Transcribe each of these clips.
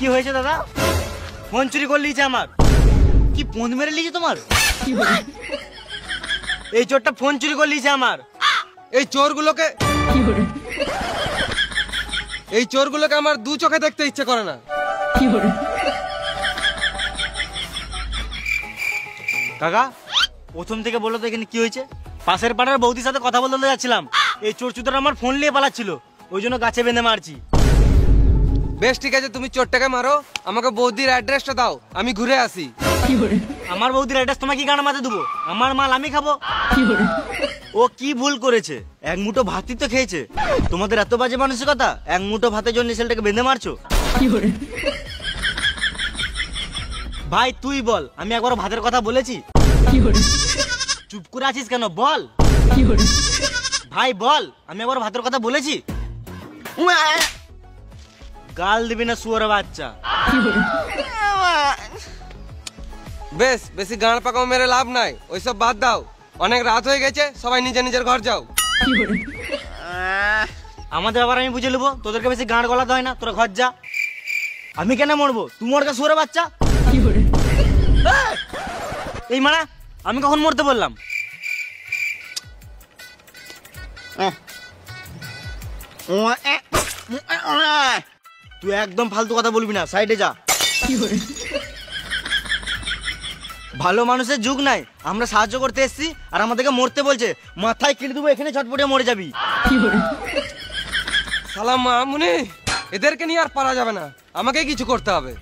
কি হয়েছে দাদা? ফোন চুরি করে লিয়েছে আমার। কি ফোন মেরে লিয়েছে তোমার? এই চোরটা ফোন চুরি করে লিয়েছে আমার। এই চোরগুলোকে আমার দু চোখে দেখতে ইচ্ছে করে না। কাকা প্রথম থেকে বলো তো এখানে কি হয়েছে? পাশের পাড়ার বৌদির সাথে কথা বলতে যাচ্ছিলাম, এই চোর চুদার আমার ফোন নিয়ে পালাচ্ছিল, ওই জন্য গাছে বেঁধে মারছি। বেশ ঠিক আছে, তুমি চোরটাকে মারো, আমাকে বৌদির অ্যাড্রেসটা দাও, আমি ঘুরে আসি। আমার বৌদির অ্যাড্রেস তোমাকে কি গান মাঝে দেবো? আমার মাল আমি খাবো। ও কি ভুল করেছে? এক মুঠো ভাতই তো খেয়েছে। তোমাদের এত বাজে মানসিকতা, এক মুঠো ভাতের জন্য ছেলেটাকে বেঁধে মারছো। ভাই তুই বল, আমি একবার ভাতের কথা বলেছি? চুপ করে আছিস কেন, বল ভাই বল, আমি একবার ভাতের কথা বলেছি? গাল দিবি না শুয়োরের বাচ্চা। বেশ, বেশি গাঁড় পাকাও মেরে লাভ নাই, ওইসব বাদ দাও, অনেক রাত হয়ে গেছে, সবাই নিজের নিজের ঘর যাও। আমাদের ব্যাপার আমি বুঝে নেবো, তোদেরকে বেশি গাঁড় গলাতে হয় না, তোরা ঘর যা। আমি কেন মরবো? তুই মরকা শুয়োরের বাচ্চা। এই মানা, আমি কখন মরতে বললাম? তুই একদম ফালতু কথা বলবি না, সাইডে যা। ভালো মানুষের যুগ নাই, আমরা সাহায্য করতে এসেছি আর আমাদেরকে মরতে বলছে। মাথায় কেটে দেবো, এখানে ছটপটে মরে যাবি। সালাম মামুনি, এদেরকে নিয়ে আর পারা যাবে না, আমাকে কিছু করতে হবে।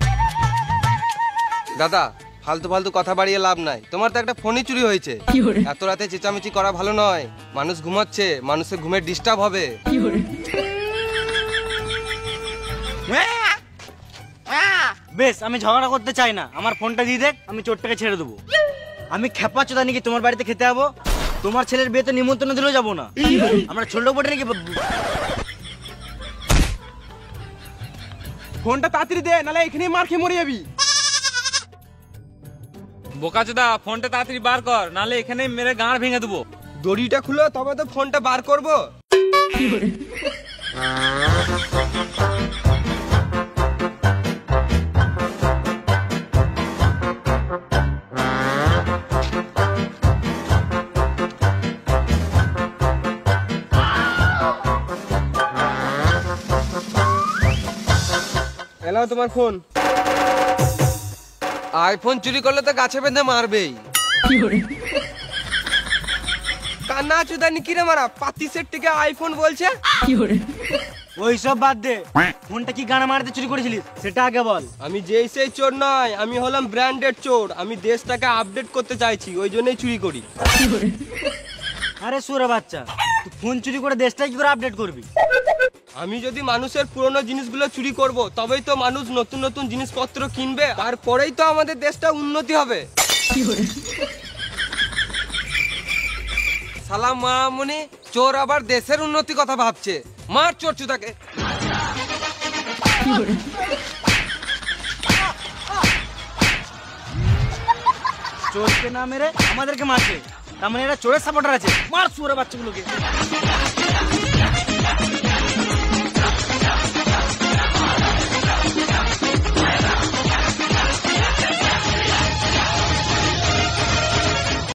দাদা ফালতু ফালতু কথা বাড়িয়ে লাভ নাই, তোমার তো একটা ফোনই চুরি হয়েছে। এত রাতে চেঁচামেচি করা ভালো নয়, মানুষ ঘুমাচ্ছে, মানুষের ঘুমের ডিস্টার্ব হবে। বেশ, আমি ঝগড়া করতে চাই না, আমার ফোনটা দিয়ে দেখ, আমি চোরটাকে ছেড়ে দেবো। আমি খেপা চোদা নাকি তোমার বাড়িতে খেতে যাবো? তোমার ছেলের বিয়েতে নিমন্ত্রণ দিলেও যাবো না। আমরা ছোট বটে নাকি? ফোনটা তাড়াতাড়ি দে, নালে এখানেই মার খেয়ে মরে যাবি। বোকাচোদা, ফোনটা তাড়াতাড়ি বার কর, নালে এখানেই মেরে গাঁড় ভেঙে দেবো। দড়িটা খুলো, তবে তো ফোনটা বার করবো। এলাও তোমার ফোন। আইফোন চুরি করলে তো গাছে বেঁধে মারবেই। কান্না চুদানি কিরে মারা, পাতি সেট থেকে আইফোন বলছে। ওই সব বাদ দে, ফোনটা কি গানা মারতে চুরি করেছিলিস সেটা আগে বল। আমি যেই সেই চোর নয়, আমি হলাম ব্র্যান্ডেড চোর, আমি দেশটাকে আপডেট করতে চাইছি, ওই জন্যই চুরি করি। আরে সুরে বাচ্চা, তুই ফোন চুরি করে দেশটা কি করে আপডেট করবি? আমি যদি মানুষের পুরনো জিনিসগুলো চুরি করব, তবেই তো মানুষ নতুন নতুন জিনিসপত্র কিনবে, তারপরেই তো আমাদের দেশটা উন্নতি হবে। সালাম মামুনি, চোর আবার দেশের উন্নতি কথা ভাবছে, মার চোর চুদাকে। চোরকে না মেরে আমাদেরকে মারছে, তার মানে এরা চোরের সাপোর্টার আছে। মার সুরে বাচ্চাগুলোকে।